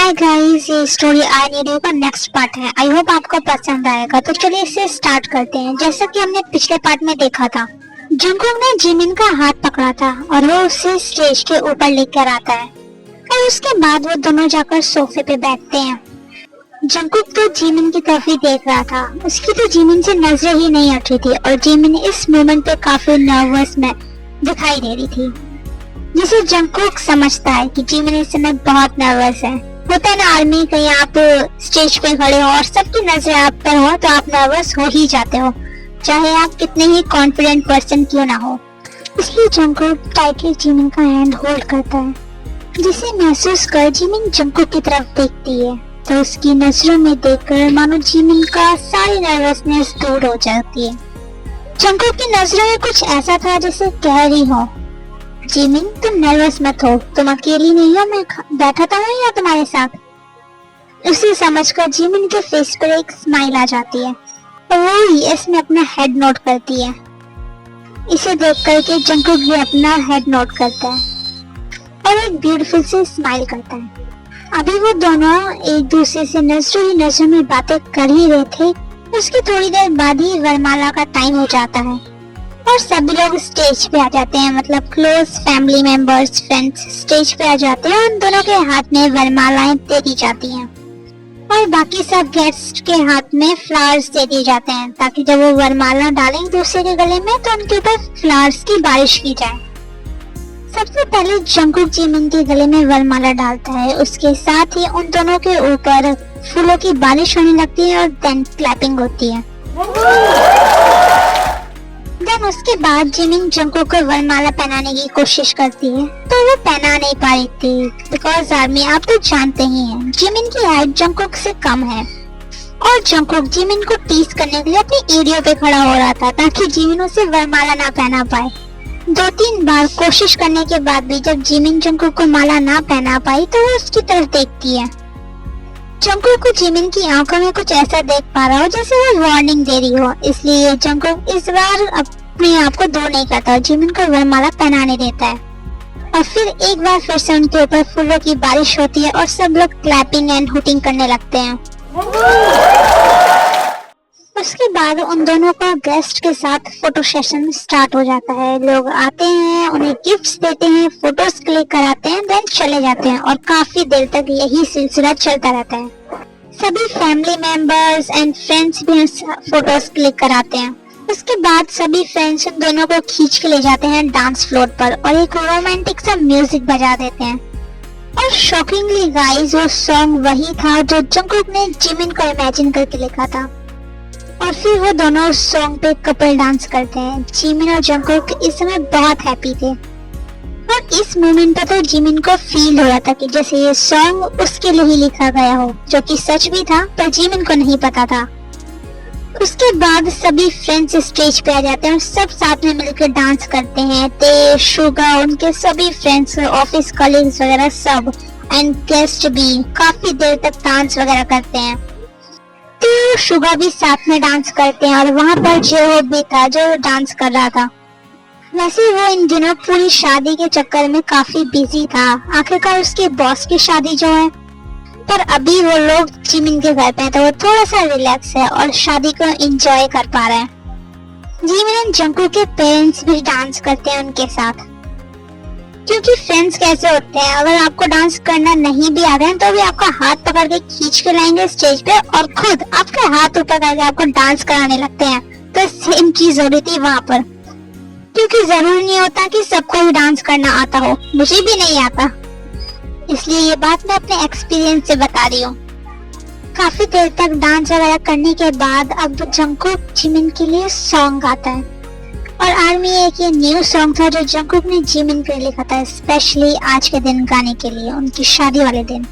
Hi guys, ये story I need you का next part है। आई होप आपको पसंद आएगा। तो चलिए इसे स्टार्ट करते हैं। जैसा कि हमने पिछले पार्ट में देखा था, जंगकुक ने जिमिन का हाथ पकड़ा था और वो उसे स्टेज के ऊपर लेकर आता है और उसके बाद वो दोनों जाकर सोफे पे बैठते हैं। जंगकुक तो जिमिन की तरफ ही देख रहा था। उसकी तो जिमिन से नजरें ही नहीं हट रही थी और जिमिन इस मोमेंट पे काफी नर्वस में दिखाई दे रही थी, जिसे जंगकुक समझता है कि जिमिन इस समय बहुत नर्वस है। होता है ना आर्मी, कहीं आप स्टेज पे खड़े हो और सबकी नजरें आप पर हो तो आप नर्वस हो ही जाते हो, चाहे आप कितने ही कॉन्फिडेंट पर्सन क्यों ना हो। इसलिए जंगकुक टाइटली जिमिन का हैंड होल्ड करता है, जिसे महसूस कर जिमिन जंगकुक की तरफ देखती है तो उसकी नजरों में देखकर मानो जिमिन का सारी नर्वसनेस दूर हो जाती है। जंगकुक की नजरों में कुछ ऐसा था जैसे कह रही हो, जिमिन तुम नर्वस मत हो, तुम अकेली नहीं हो, मैं बैठा था या तुम्हारे साथ। उसे समझकर जिमिन के फेस पर एक स्माइल आ जाती है और वो यस में अपना हेड नोट करती है। इसे देख करके जंगकुक भी अपना हेड नोट करता है और एक ब्यूटीफुल से स्माइल करता है। अभी वो दोनों एक दूसरे से नजरों ही नजरों में बातें कर ही रहे थे। उसकी थोड़ी देर बाद ही वरमाला का टाइम हो जाता है और सभी लोग स्टेज पे आ जाते हैं, मतलब close family members, friends stage पे आ जाते हैं और उन दोनों के हाथ में वरमालाएं दे दी जाती हैं और बाकी सब गेस्ट के हाथ में फ्लावर्स दे दिए जाते हैं ताकि जब वो वरमाला डालें दूसरे के गले में तो उनके ऊपर फ्लावर्स की बारिश की जाए। सबसे पहले जंगकुक जिमिन के गले में वरमाला डालता है, उसके साथ ही उन दोनों के ऊपर फूलों की बारिश होने लगती है और देन क्लैपिंग होती है। देन उसके बाद जिमिन जंगकुक को वरमाला पहनाने की कोशिश करती है तो वो पहना नहीं पा रही थी, बिकॉज आर्मी आप तो जानते ही हैं जिमिन की हाइट जंगकुक से कम है और जंगकुक जिमिन को टीज करने के लिए अपनी एरियो पे खड़ा हो रहा था ताकि जिमिन उसे वरमाला ना पहना पाए। 2-3 बार कोशिश करने के बाद भी जब जिमिन जंगकुक को माला ना पहना पाई तो वो उसकी तरफ देखती है। जंगकुक को जिमिन की आंखों में कुछ ऐसा देख पा रहा हो जैसे वो वार्निंग दे रही हो, इसलिए जंगकुक इस बार अपने आप को दूर नहीं करता और जिमिन को वरमाला पहनाने देता है और फिर एक बार फिर से उनके ऊपर फूलों की बारिश होती है और सब लोग क्लैपिंग एंड हुटिंग करने लगते हैं। उसके बाद उन दोनों का गेस्ट के साथ फोटो सेशन स्टार्ट हो जाता है। लोग आते हैं, उन्हें गिफ्ट्स देते हैं, फोटोज क्लिक कराते हैं, देन चले जाते हैं और काफी देर तक यही सिलसिला चलता रहता है। सभी फैमिली मेंबर्स एंड फ्रेंड्स भी फोटोज क्लिक कराते हैं। उसके बाद सभी फ्रेंड्स उन दोनों को खींच के ले जाते हैं डांस फ्लोर पर और एक रोमांटिक सा म्यूजिक बजा देते हैं। और शॉकिंगली गाइस, वो सॉन्ग वही था जो जंगकुक ने जिमिन को इमेजिन करके लिखा था और फिर वो दोनों उस सॉन्ग पे कपल डांस करते हैं। जिमिन और जंगकुक इस समय बहुत हैप्पी थे और इस मोमेंट पर तो जिमिन को फील हो रहा था कि जैसे ये सॉन्ग उसके लिए ही लिखा गया हो, जो कि सच भी था पर जिमिन को नहीं पता था। उसके बाद सभी फ्रेंड्स स्टेज पे आ जाते हैं और सब साथ में मिलकर डांस करते हैं। ते, शुगा, उनके सभी फ्रेंड्स, ऑफिस कलीग्स वगैरह सब एंड गेस्ट भी काफी देर तक डांस वगैरह करते हैं। तो शुगा भी साथ में डांस करते हैं और वहाँ पर जो भी था जो डांस कर रहा था। वैसे वो इन दिनों पूरी शादी के चक्कर में काफी बिजी था। आखिरकार उसके बॉस की शादी जो है, पर अभी वो लोग जिमिन के घर पे हैं तो वो थोड़ा सा रिलैक्स है और शादी को एंजॉय कर पा रहे हैं। जिमिन एंड जंगकुक के पेरेंट्स भी डांस करते हैं उनके साथ, क्योंकि फ्रेंड्स कैसे होते हैं, अगर आपको डांस करना नहीं भी आ रहा है तो भी आपका हाथ पकड़ के खींच के लाएंगे स्टेज पे और खुद आपका हाथ ऊपर करके आपको डांस कराने लगते हैं। तो सेम चीज हो रही थी वहाँ पर, क्योंकि जरूरी नहीं होता कि सबको ही डांस करना आता हो, मुझे भी नहीं आता, इसलिए ये बात मैं अपने एक्सपीरियंस से बता रही हूँ। काफी देर तक डांस वगैरह करने के बाद अब जंगकुक जिमिन के लिए सॉन्ग आता है और आर्मी एक ये न्यू सॉन्ग था जो जंगकुक ने जिमिन के लिए लिखा था स्पेशली आज के दिन गाने के लिए, उनकी शादी वाले दिन।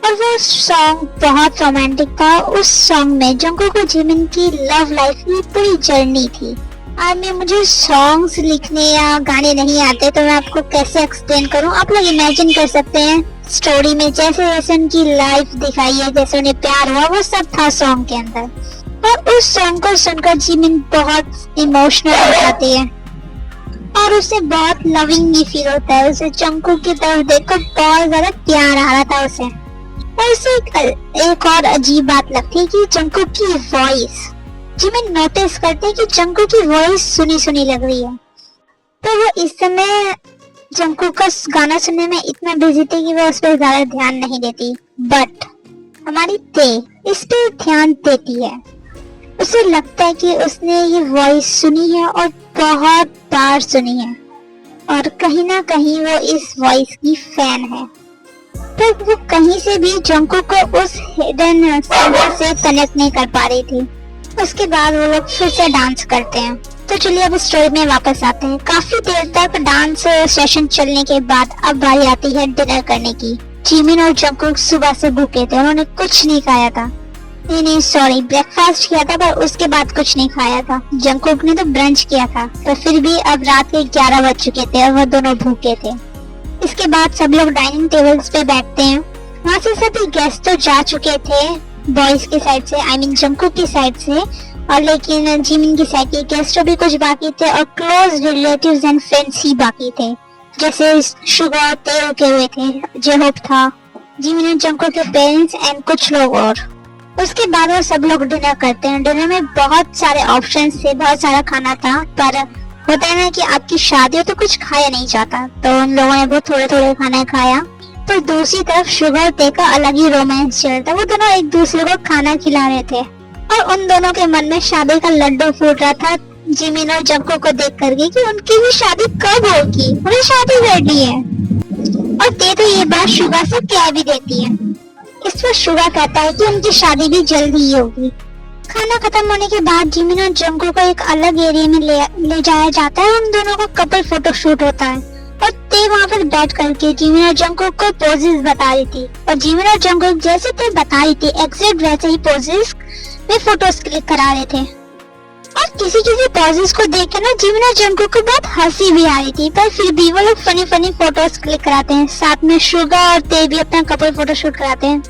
और वो सॉन्ग बहुत रोमांटिक था। उस सॉन्ग में जंगकुक और जिमिन की लव लाइफ की पूरी जर्नी थी। आर्मी, मुझे सॉन्ग्स लिखने या गाने नहीं आते तो मैं आपको कैसे एक्सप्लेन करूं। आप लोग इमेजिन कर सकते हैं स्टोरी में जैसे जैसे उनकी लाइफ दिखाई है, जैसे उन्हें प्यार हुआ, वो सब था सॉन्ग के अंदर। और उस सॉन्ग को सुनकर जिमिन बहुत इमोशनल हो जाती है और उसे बहुत लविंग भी फील होता है। उसे जंगकुक की तरफ देखकर बहुत ज्यादा प्यार आ रहा था उसे। और उसे एक और अजीब बात लगती है कि जंकुक की वॉइस, जिमिन नोटिस करते हैं कि जंकुक की वॉइस सुनी सुनी लग रही है। तो वो इस समय जंकुक का गाना सुनने में इतना बिजी थी कि वो उस पर ज्यादा ध्यान नहीं देती। बट हमारी ते इस पे ध्यान देती है। उसे लगता है कि उसने ये वॉइस सुनी है और बहुत बार सुनी है, और कहीं ना कहीं वो इस वॉइस की फैन है। पर वो कहीं से भी जंकुक को उस हिडन सिंगर से कनेक्ट नहीं कर पा रही थी। उसके बाद वो लोग फिर से डांस करते हैं। तो चलिए अब स्टोरी में वापस आते हैं। काफी देर तक डांस सेशन चलने के बाद अब बारी आती है डिनर करने की। जिमिन और जंकुक सुबह से भूखे थे, उन्होंने कुछ नहीं खाया था। नहीं सॉरी, ब्रेकफास्ट किया था पर उसके बाद कुछ नहीं खाया था। जंकुक ने तो ब्रंच किया था, पर फिर भी अब रात के 11 बज चुके थे और वह दोनों भूखे थे। इसके बाद सब लोग डाइनिंग टेबल्स पे बैठते हैं। वहाँ से सभी गेस्ट तो जा चुके थे बॉयज की साइड से, आई मीन जंकुक की साइड से, और लेकिन जिमिन की साइड के गेस्ट भी कुछ बाकी थे और क्लोज रिलेटिव्स एंड फ्रेंड्स ही बाकी थे, जैसे शुगर और ते रुके हुए थे, जेहोप था, जिमिन और जंकुक के पेरेंट्स एंड कुछ लोग और। उसके बाद वो सब लोग डिनर करते हैं। डिनर में बहुत सारे ऑप्शंस थे, बहुत सारा खाना था, पर होता है ना कि आपकी शादी हो तो कुछ खाया नहीं जाता, तो उन लोगों ने बहुत थोड़े थोड़े खाना खाया। पर दूसरी तरफ शुगर ते का अलग ही रोमांस चल रहा था। वो दोनों एक दूसरे को खाना खिला रहे थे और उन दोनों के मन में शादी का लड्डू फूट रहा था जिमिन और जंकुक को देख करके कि उनकी भी शादी कब होगी, उन्हें शादी करनी है। और ते तो ये बात शुगर से कह भी देती है। इस पर शुगर कहता है कि उनकी शादी भी जल्दी ही होगी। खाना खत्म होने के बाद जिमिन और जंकुक को एक अलग एरिया में ले जाया जाता है। उन दोनों का कपल फोटो शूट होता है और ते वहाँ पर बैठ करके जिमिन और जंकुक को पोजेस बता रही थी, और जिमिन और जंकुक जैसे ते बता रही थी एग्जैक्ट वैसे ही पोजेस में फोटोज क्लिक करा रहे थे। और किसी किसी पोजेस को देख के ना जिमिन और जंकुक को बहुत हंसी भी आ रही थी, पर फिर भी वो लोग फनी फनी फोटोज क्लिक कराते हैं। साथ में शुगर और ते भी अपना कपल फोटो शूट कराते हैं।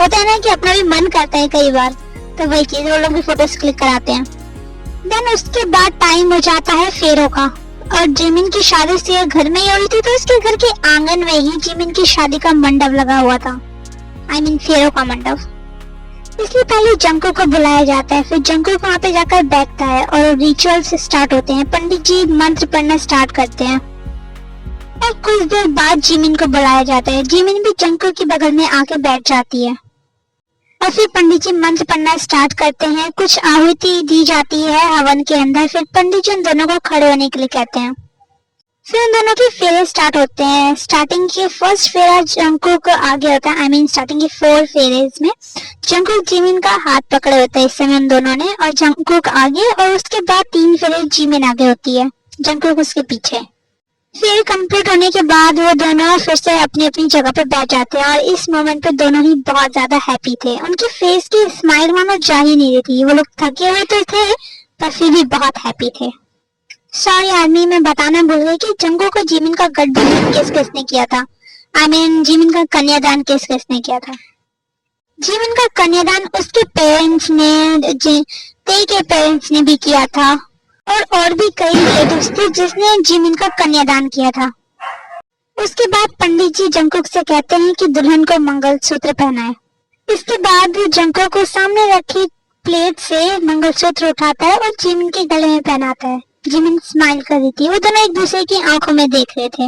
होता है ना कि अपना भी मन करता है कई बार, तो वही चीज वो लोग भी फोटोज क्लिक कराते हैं। देन उसके बाद टाइम हो जाता है फेरों का, और जिमिन की शादी से घर में ही हो रही थी, तो उसके घर के आंगन में ही जिमिन की शादी का मंडप लगा हुआ था, आई मीन फेरों का मंडप। इसलिए पहले जंकुक को बुलाया जाता है, फिर जंकुक वहाँ पे जाकर बैठता है और रिचुअल्स स्टार्ट होते हैं। पंडित जी मंत्र पढ़ना स्टार्ट करते हैं और कुछ देर बाद जिमिन को बुलाया जाता है। जिमिन भी जंकुक के बगल में आके बैठ जाती है और फिर पंडित जी मंत्र पढ़ना स्टार्ट करते हैं। कुछ आहुति दी जाती है हवन के अंदर। फिर पंडित जी उन दोनों को खड़े होने के लिए कहते हैं। फिर उन दोनों के फेरे स्टार्ट होते हैं। स्टार्टिंग के फर्स्ट फेरा जंकुक आगे होता है, आई मीन स्टार्टिंग के 4 फेरेज में जंकुक जिमिन का हाथ पकड़े होता है इस समय उन दोनों ने, और जंकुक आगे, और उसके बाद 3 फेरे जिमिन आगे होती है, जंकुक उसके पीछे। फेर कंप्लीट होने के बाद वो दोनों फिर से अपनी अपनी जगह पे बैठ जाते हैं, और इस मोमेंट पे दोनों ही बहुत ज्यादा हैप्पी थे। उनके फेस की स्माइल मानो जा ही नहीं रही थी। वो लोग थके हुए तो थे पर फिर भी बहुत हैप्पी थे। सॉरी आदमी, मैं बताना भूल गई कि जंकुक को जिमिन का गठबंधन किस किसने किया था, आई मीन जिमिन का कन्यादान किस किसने किया था। जिमिन का कन्यादान उसके पेरेंट्स ने, ते के पेरेंट्स ने भी किया था, और भी कई रिलेटिव्स थे जिसने जिमिन का कन्यादान किया था। उसके बाद पंडित जी जंकुक से कहते हैं कि दुल्हन को मंगलसूत्र पहनाए। इसके बाद जंकुक को सामने रखी प्लेट से मंगलसूत्र उठाता है और जिमिन के गले में पहनाता है। जिमिन स्माइल कर रही थी। वो दोनों एक दूसरे की आंखों में देख रहे थे।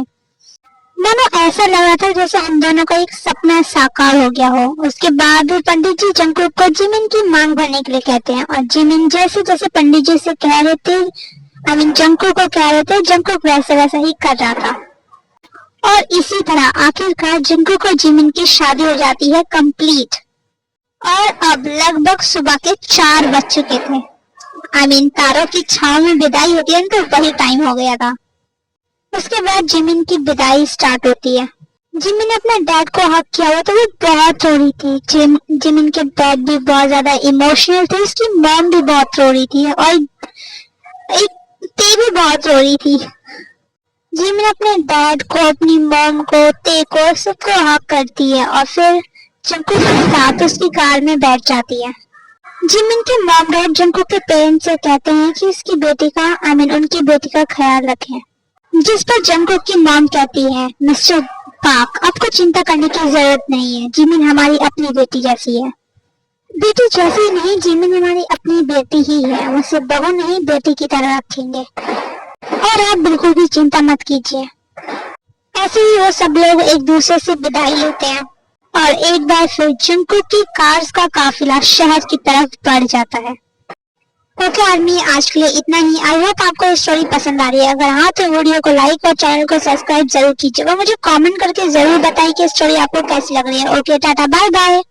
मानो ऐसा लग रहा था जैसे उन दोनों का एक सपना साकार हो गया हो। उसके बाद पंडित जी जंकुक को जिमिन की मांग भरने के लिए कहते हैं, और जिमिन जैसे जैसे पंडित जी से कह रहे थे, आई मीन जंकुक को कह रहे थे, जंकुक वैसे वैसा ही कर रहा था। और इसी तरह आखिरकार जंकुक और जिमिन की शादी हो जाती है कंप्लीट। और अब लगभग सुबह के 4 बज चुके थे, आई मीन तारों की छाव में विदाई होती है तो वही टाइम हो गया था। उसके बाद जिमिन की विदाई स्टार्ट होती है। जिमिन ने अपने डैड को हक किया हुआ, तो वो बहुत रो रही थी। जिमिन के डैड भी बहुत ज्यादा इमोशनल थे, उसकी मॉम भी बहुत रो रही थी, और एक ते भी बहुत रो रही थी। जिमिन अपने डैड को, अपनी मॉम को, ते को, सबको हक करती है और फिर जंकुक के साथ उसकी कार में बैठ जाती है। जिमिन के मॉम डैड जंकुक के पेरेंट्स से कहते हैं कि उसकी बेटी का, आई मीन उनकी बेटी का ख्याल रखें, जिस पर जंकुक की मॉम कहती है, मिस्टर पाक, आपको चिंता करने की जरूरत नहीं है, जिमिन हमारी अपनी बेटी जैसी है। बेटी जैसी नहीं, जिमिन हमारी अपनी बेटी ही है, उसे बहू नहीं बेटी की तरह रखेंगे और आप बिल्कुल भी चिंता मत कीजिए। ऐसे ही वो सब लोग एक दूसरे से विदाई लेते हैं और एक बार फिर जंगकुक की कार्स का काफिला शहर की तरफ बढ़ जाता है। ओके आर्मी, आज के लिए इतना ही। आई होप आपको ये स्टोरी पसंद आ रही है। अगर हाँ तो वीडियो को लाइक और चैनल को सब्सक्राइब जरूर कीजिएगा। मुझे कमेंट करके जरूर बताइए कि स्टोरी आपको कैसी लग रही है। Okay, tata, bye bye.